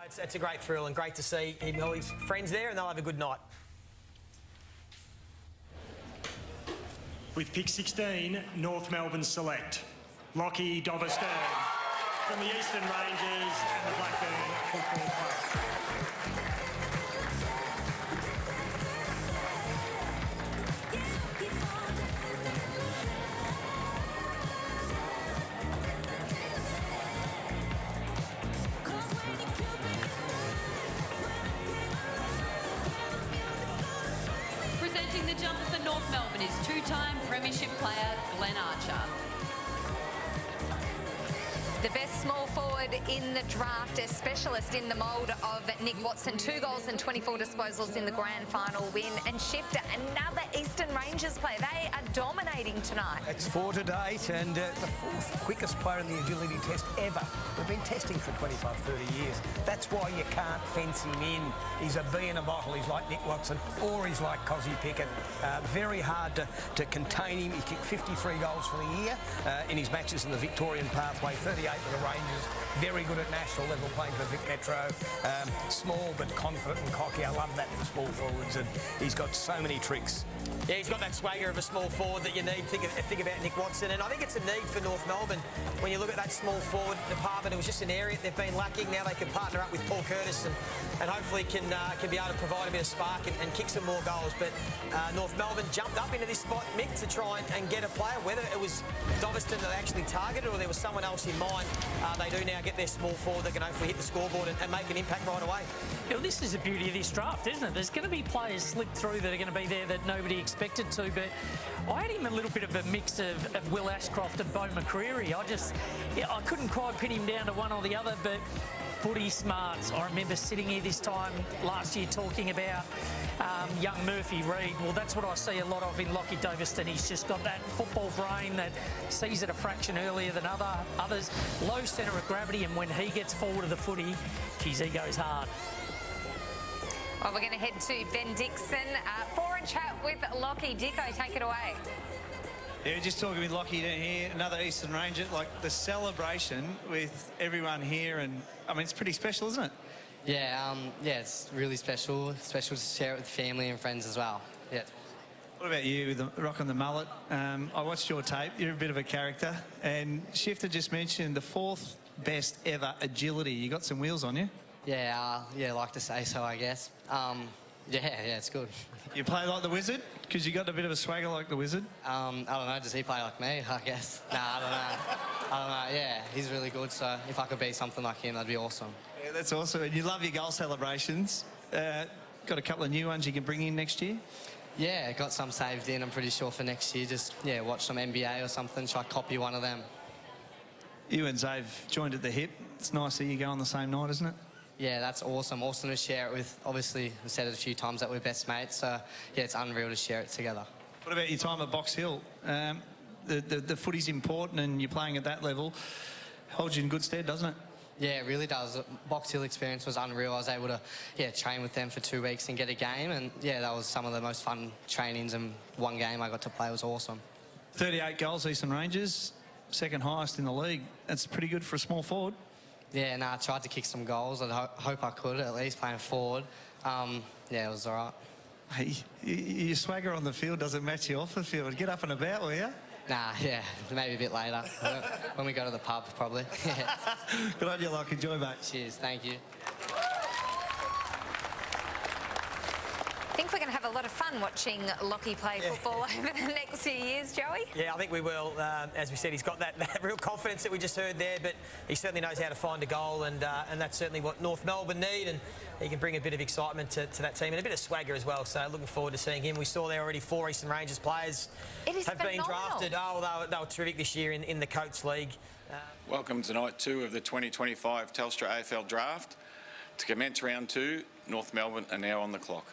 It's a great thrill and great to see him and all his friends there, and they'll have a good night. With pick 16, North Melbourne select Lockey, Doveston from the Eastern Rangers and the Blackburn Football Club. Presenting the jumper for North Melbourne is two-time premiership player Glenn Archer. The best small forward in the draft, a specialist in the mould of Nick Watson. 2 goals and 24 disposals in the grand final win. And Shifter, another Eastern Rangers player. They are dominating tonight. It's 4 to date and the 4th quickest player in the agility test ever. We've been testing for 25, 30 years. That's why you can't fence him in. He's a bee in a bottle. He's like Nick Watson or he's like Cozzy Pickett. Very hard to contain him. He kicked 53 goals for the year in his matches in the Victorian pathway, 38 for the Rangers. Very good at national level, playing for Vic Metro. Small but confident and cocky. I love that for small forwards, and he's got so many tricks. Yeah, he's got that swagger of a small forward that you need. Think about Nick Watson, and I think it's a need for North Melbourne. When you look at that small forward department, it was just an area they've been lacking. Now they can partner up with Paul Curtis and hopefully can be able to provide a bit of spark and kick some more goals. But North Melbourne jumped up into this spot, Mick, to try and get a player. Whether it was Doveston that they actually targeted or there was someone else in mind, they do now get their small forward that can hopefully hit the scoreboard and make an impact right away. Well, this is the beauty of this draft, isn't it? There's going to be players slip through that are going to be there that nobody expected to, but I had him a little bit of a mix of Will Ashcroft and Bo McCreary. I couldn't quite pin him down to one or the other, but footy smarts. I remember sitting here this time last year talking about young Murphy Reid. Well, that's what I see a lot of in Lockey Doveston. He's just got that football brain that sees it a fraction earlier than others. Low centre of gravity, and when he gets forward of the footy, geez, he goes hard. Well, we're going to head to Ben Dixon for a chat with Lockey. Dicko, take it away. Yeah, just talking with Lockey down here, another Eastern Ranger, like the celebration with everyone here, and I mean, it's pretty special, isn't it? Yeah, it's really special. Special to share it with family and friends as well. Yeah. What about you with the rock on the mullet? I watched your tape. You're a bit of a character, and Shifter just mentioned the 4th best ever agility. You got some wheels on you. Yeah, like to say so, I guess. Yeah, it's good. You play like the Wizard? Because you got a bit of a swagger like the Wizard? I don't know, does he play like me, I guess? Nah, I don't know, yeah, he's really good, so if I could be something like him, that'd be awesome. Yeah, that's awesome. And you love your goal celebrations. Got a couple of new ones you can bring in next year? Yeah, got some saved in, I'm pretty sure, for next year. Just, yeah, watch some NBA or something, try to copy one of them. You and Zave joined at the hip. It's nice that you go on the same night, isn't it? Yeah, that's awesome. Awesome to share it with. Obviously, we've said it a few times that we're best mates, so yeah, it's unreal to share it together. What about your time at Box Hill? The footy's important, and you're playing at that level. Holds you in good stead, doesn't it? Yeah, it really does. Box Hill experience was unreal. I was able to, train with them for 2 weeks and get a game, and yeah, that was some of the most fun trainings, and one game I got to play was awesome. 38 goals, Eastern Rangers, 2nd highest in the league. That's pretty good for a small forward. Yeah, I tried to kick some goals. I hope I could, at least, playing forward. Yeah, it was all right. Hey, your swagger on the field doesn't match you off the field. Get up and about, will you? Nah, yeah, maybe a bit later. When we go to the pub, probably. Good on you, Lock. Enjoy, mate. Cheers, thank you. I think we're going to have a lot of fun watching Lockey play football over the next few years, Joey. Yeah, I think we will. As we said, he's got that real confidence that we just heard there, but he certainly knows how to find a goal, and that's certainly what North Melbourne need, and he can bring a bit of excitement to that team and a bit of swagger as well. So looking forward to seeing him. We saw there already 4 Eastern Rangers players have been drafted. Oh, they were terrific this year in the Coates League. Welcome to night 2 of the 2025 Telstra AFL Draft. To commence round 2, North Melbourne are now on the clock.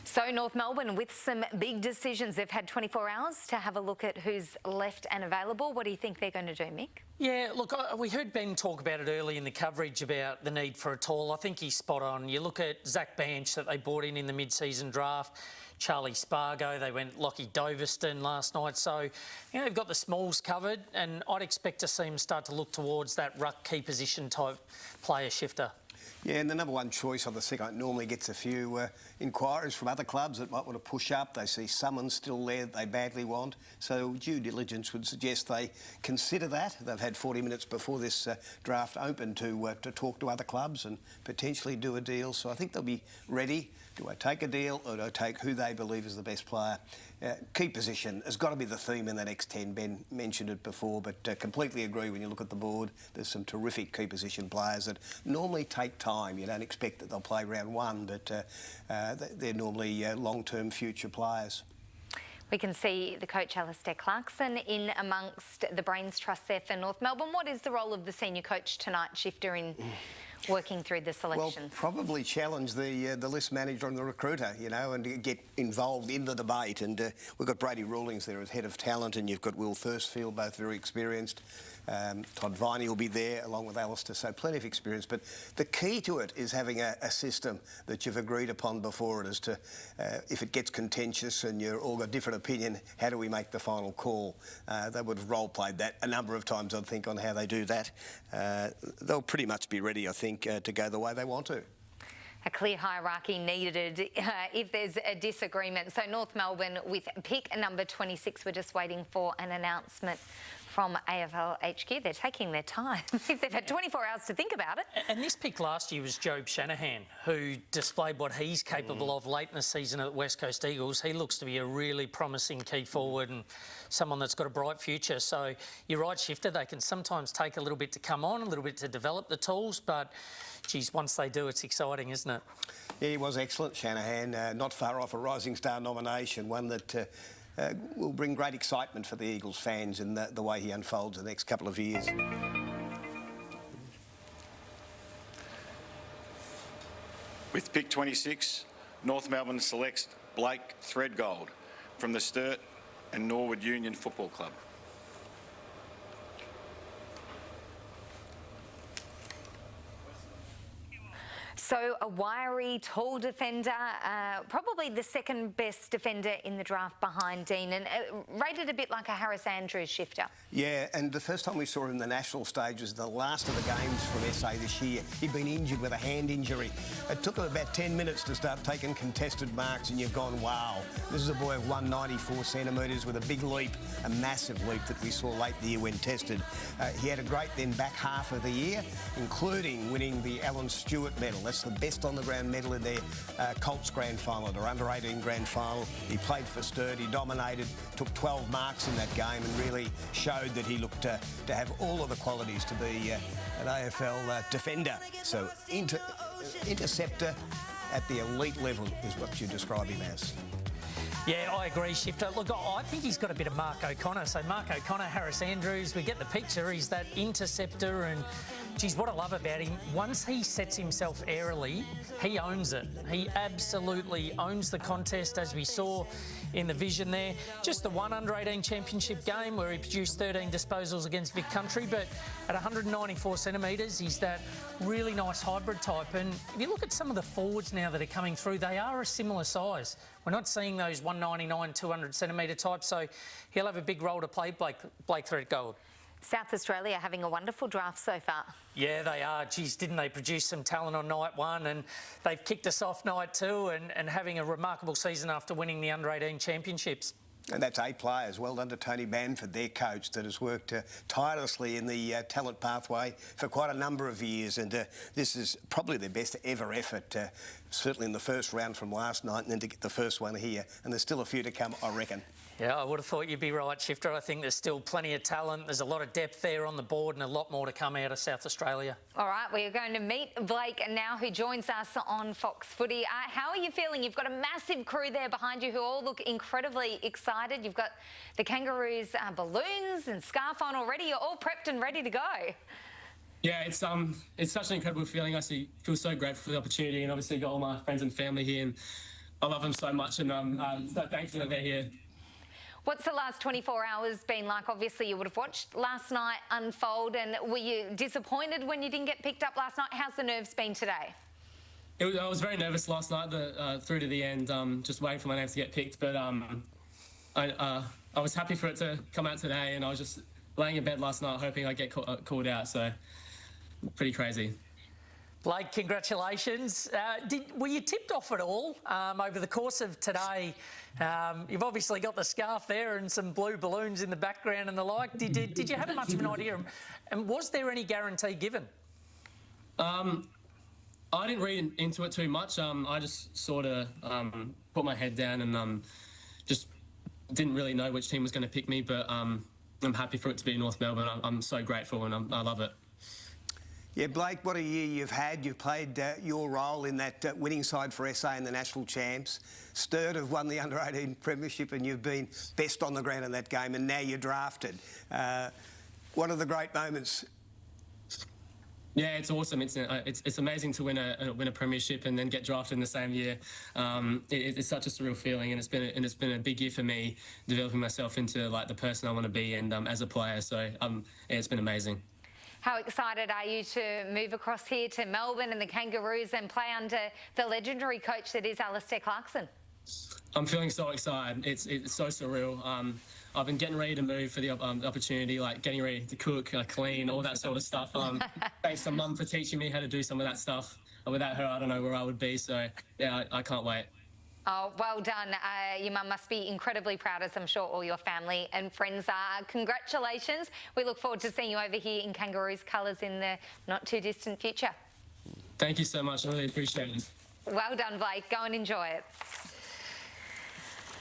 So North Melbourne with some big decisions. They've had 24 hours to have a look at who's left and available. What do you think they're going to do, Mick? Yeah, look, we heard Ben talk about it early in the coverage about the need for a tall. I think he's spot on. You look at Zach Banch that they brought in the mid-season draft. Charlie Spargo. They went Lockey Doveston last night. So, you know, they've got the smalls covered, and I'd expect to see them start to look towards that ruck key position type player shifter. Yeah, and the number one choice on the second normally gets a few inquiries from other clubs that might want to push up. They see someone still there that they badly want. So due diligence would suggest they consider that. They've had 40 minutes before this draft open to talk to other clubs and potentially do a deal. So I think they'll be ready. Do I take a deal or do I take who they believe is the best player? Key position has got to be the theme in the next 10. Ben mentioned it before, but completely agree when you look at the board. There's some terrific key position players that normally take time. You don't expect that they'll play round one, but they're normally long-term future players. We can see the coach Alistair Clarkson in amongst the Brains Trust there for North Melbourne. What is the role of the senior coach tonight, Shifter, in working through the selections? Well, probably challenge the list manager and the recruiter, you know, and get involved in the debate. And we've got Brady Rawlings there as head of talent, and you've got Will Thurstfield, both very experienced. Todd Viney will be there along with Alistair, so plenty of experience. But the key to it is having a system that you've agreed upon before it as to if it gets contentious and you're all got different opinion, how do we make the final call? They would have role-played that a number of times, I think, on how they do that. They'll pretty much be ready, I think, to go the way they want to. A clear hierarchy needed if there's a disagreement. So North Melbourne with pick number 26. We're just waiting for an announcement from AFL HQ. They're taking their time. They've had 24 hours to think about it. And this pick last year was Jobe Shanahan, who displayed what he's capable of late in the season at West Coast Eagles. He looks to be a really promising key forward and someone that's got a bright future. So you're right, Shifter, they can sometimes take a little bit to come on, a little bit to develop the tools, but geez, once they do, it's exciting, isn't it? Yeah, he was excellent, Shanahan. Not far off a Rising Star nomination, one that will bring great excitement for the Eagles fans in the way he unfolds the next couple of years. With pick 26, North Melbourne selects Blake Thredgold from the Sturt and Norwood Union Football Club. So a wiry, tall defender, probably the second best defender in the draft behind Dean, and rated a bit like a Harris Andrews, Shifter. Yeah, and the first time we saw him in the national stage was the last of the games from SA this year. He'd been injured with a hand injury. It took him about 10 minutes to start taking contested marks, and you've gone, wow, this is a boy of 194 centimetres with a big leap, a massive leap that we saw late in the year when tested. He had a great then back half of the year, including winning the Alan Stewart medal. That's the best on-the-ground medal in their Colts grand final, their under-18 grand final. He played for Sturt, he dominated, took 12 marks in that game and really showed that he looked to have all of the qualities to be an AFL defender. So interceptor at the elite level is what you describe him as. Yeah, I agree, Shifter. Look, I think he's got a bit of Mark O'Connor. So Mark O'Connor, Harris Andrews, we get the picture. He's that interceptor and, geez, what I love about him, once he sets himself airily, he owns it. He absolutely owns the contest, as we saw in the vision there. Just the one under-18 championship game where he produced 13 disposals against Vic Country, but at 194 centimetres, he's that really nice hybrid type. And if you look at some of the forwards now that are coming through, they are a similar size. We're not seeing those 199, 200 centimetre types, so he'll have a big role to play, Blake Thredgold. South Australia having a wonderful draft so far. Yeah, they are. Geez, didn't they produce some talent on night one? And they've kicked us off night two and having a remarkable season after winning the under-18 championships. And that's 8 players. Well done to Tony Banford, their coach, that has worked tirelessly in the talent pathway for quite a number of years. And this is probably their best ever effort, certainly in the first round from last night, and then to get the first one here. And there's still a few to come, I reckon. Yeah, I would have thought you'd be right, Shifter. I think there's still plenty of talent. There's a lot of depth there on the board and a lot more to come out of South Australia. All right, we are going to meet Blake now, who joins us on Fox Footy. How are you feeling? You've got a massive crew there behind you who all look incredibly excited. You've got the Kangaroos balloons and scarf on already. You're all prepped and ready to go. Yeah, it's such an incredible feeling. I feel so grateful for the opportunity, and obviously got all my friends and family here, and I love them so much, and I'm so thankful that they're here. What's the last 24 hours been like? Obviously, you would have watched last night unfold, and were you disappointed when you didn't get picked up last night? How's the nerves been today? I was very nervous last night, through to the end, just waiting for my name to get picked. But I was happy for it to come out today, and I was just laying in bed last night hoping I'd get called out. So pretty crazy. Blake, congratulations. Were you tipped off at all over the course of today? You've obviously got the scarf there and some blue balloons in the background and the like. Did you have much of an idea? And was there any guarantee given? I didn't read into it too much. I just sort of put my head down and just didn't really know which team was going to pick me. But I'm happy for it to be North Melbourne. I'm so grateful and I love it. Yeah, Blake, what a year you've had. You've played your role in that winning side for SA in the national champs. Sturt have won the under-18 premiership and you've been best on the ground in that game, and now you're drafted. One of the great moments. Yeah, it's awesome. It's amazing to win a premiership and then get drafted in the same year. It's such a surreal feeling, and it's been a big year for me, developing myself into like the person I want to be and as a player. So yeah, it's been amazing. How excited are you to move across here to Melbourne and the Kangaroos and play under the legendary coach that is Alistair Clarkson? I'm feeling so excited. It's so surreal. I've been getting ready to move for the opportunity, like getting ready to cook, clean, all that sort of stuff. Thanks to Mum for teaching me how to do some of that stuff. Without her, I don't know where I would be. So, yeah, I can't wait. Oh, well done. Your mum must be incredibly proud, as I'm sure all your family and friends are. Congratulations. We look forward to seeing you over here in Kangaroos colours in the not-too-distant future. Thank you so much. I really appreciate it. Well done, Blake. Go and enjoy it.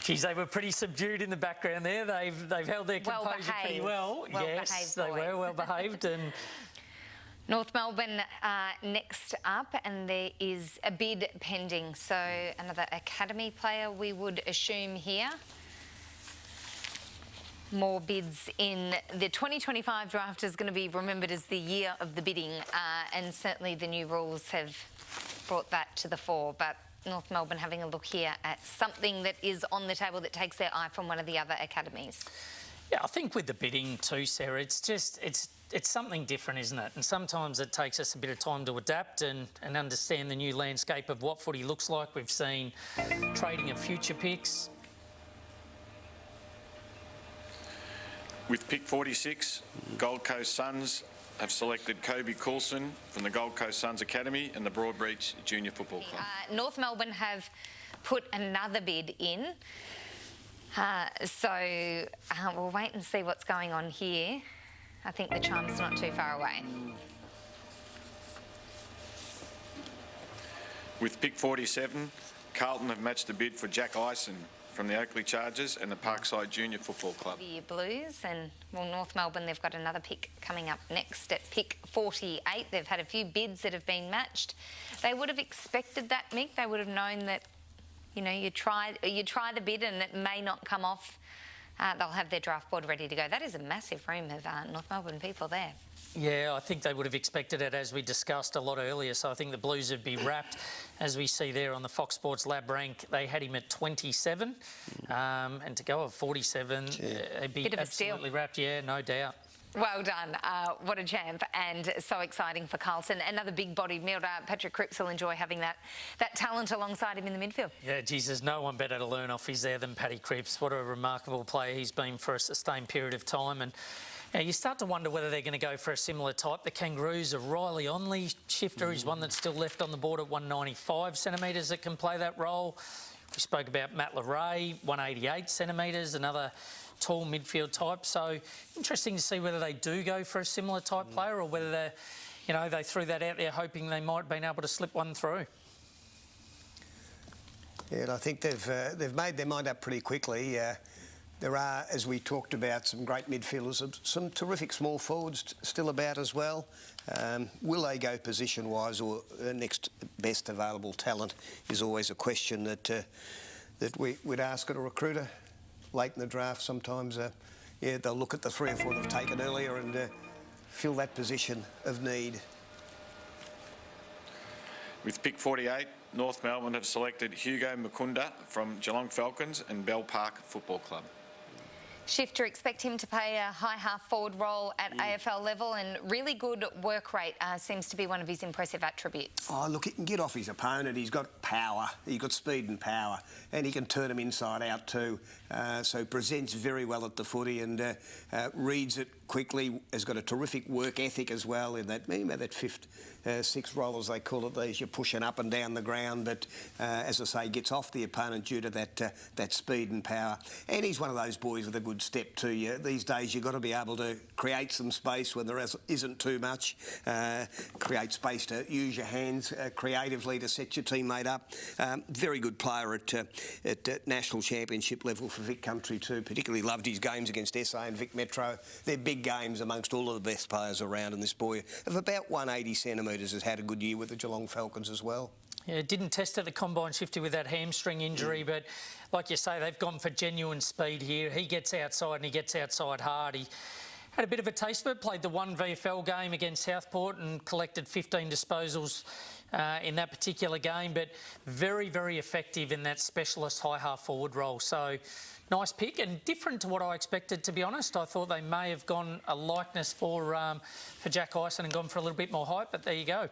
Geez, they were pretty subdued in the background there. They've held their composure pretty well. Yes, they were well behaved. And North Melbourne next up, and there is a bid pending. So another academy player, we would assume here. More bids in the 2025 draft is going to be remembered as the year of the bidding, and certainly the new rules have brought that to the fore. But North Melbourne having a look here at something that is on the table that takes their eye from one of the other academies. Yeah, I think with the bidding too, Sarah, it's something different, isn't it? And sometimes it takes us a bit of time to adapt and understand the new landscape of what footy looks like. We've seen trading of future picks. With pick 46, Gold Coast Suns have selected Kobe Coulson from the Gold Coast Suns Academy and the Broadbeach Junior Football Club. North Melbourne have put another bid in. So we'll wait and see what's going on here. I think the chime's not too far away. With pick 47, Carlton have matched the bid for Jack Ison from the Oakley Chargers and the Parkside Junior Football Club. The Blues, and well, North Melbourne, they've got another pick coming up next at pick 48. They've had a few bids that have been matched. They would have expected that, Mick. They would have known that, you know, you try the bid and it may not come off. They'll have their draft board ready to go. That is a massive room of North Melbourne people there. Yeah, I think they would have expected it, as we discussed a lot earlier. So I think the Blues would be wrapped, as we see there on the Fox Sports Lab rank. They had him at 27, and to go at 47, they'd be absolutely wrapped. Yeah, no doubt. Well done. What a champ, and so exciting for Carlton. Another big-bodied midfielder. Patrick Cripps will enjoy having that talent alongside him in the midfield. Yeah, Jesus, no one better to learn off his there than Paddy Cripps. What a remarkable player he's been for a sustained period of time. And you start to wonder whether they're going to go for a similar type. The Kangaroos are Riley Onley shifter. He's one that's still left on the board at 195 centimetres that can play that role. We spoke about Matt LeRae, 188 centimetres, another tall midfield type. So interesting to see whether they do go for a similar type player or whether they threw that out there hoping they might have been able to slip one through. Yeah, and I think they've made their mind up pretty quickly. There are, as we talked about, some great midfielders, some terrific small forwards still about as well. Will they go position-wise or next best available talent is always a question that we'd ask at a recruiter late in the draft. Sometimes, they'll look at the 3 or 4 they've taken earlier and fill that position of need. With pick 48, North Melbourne have selected Hugo Mikunda from Geelong Falcons and Bell Park Football Club. Shifter, expect him to play a high half-forward role at AFL level, and really good work rate seems to be one of his impressive attributes. Oh, look, he can get off his opponent. He's got power. He's got speed and power, and he can turn him inside out too. So presents very well at the footy and reads it quickly. Has got a terrific work ethic as well in that, that fifth, six rollers they call it. These you're pushing up and down the ground, but as I say, gets off the opponent due to that speed and power. And he's one of those boys with a good step to you. These days you've got to be able to create some space when there isn't too much. Create space to use your hands creatively to set your teammate up. Very good player at national championship level for Vic Country too. Particularly loved his games against SA and Vic Metro. They're big games amongst all of the best players around, and this boy of about 180 centimetres has had a good year with the Geelong Falcons as well. Yeah, didn't test at the combine, Shifty, with that hamstring injury, but like you say, they've gone for genuine speed here. He gets outside and he gets outside hard. He had a bit of a taste of it, played the one VFL game against Southport and collected 15 disposals in that particular game, but very, very effective in that specialist high half-forward role. So nice pick and different to what I expected, to be honest. I thought they may have gone a likeness for Jack Ison and gone for a little bit more height, but there you go.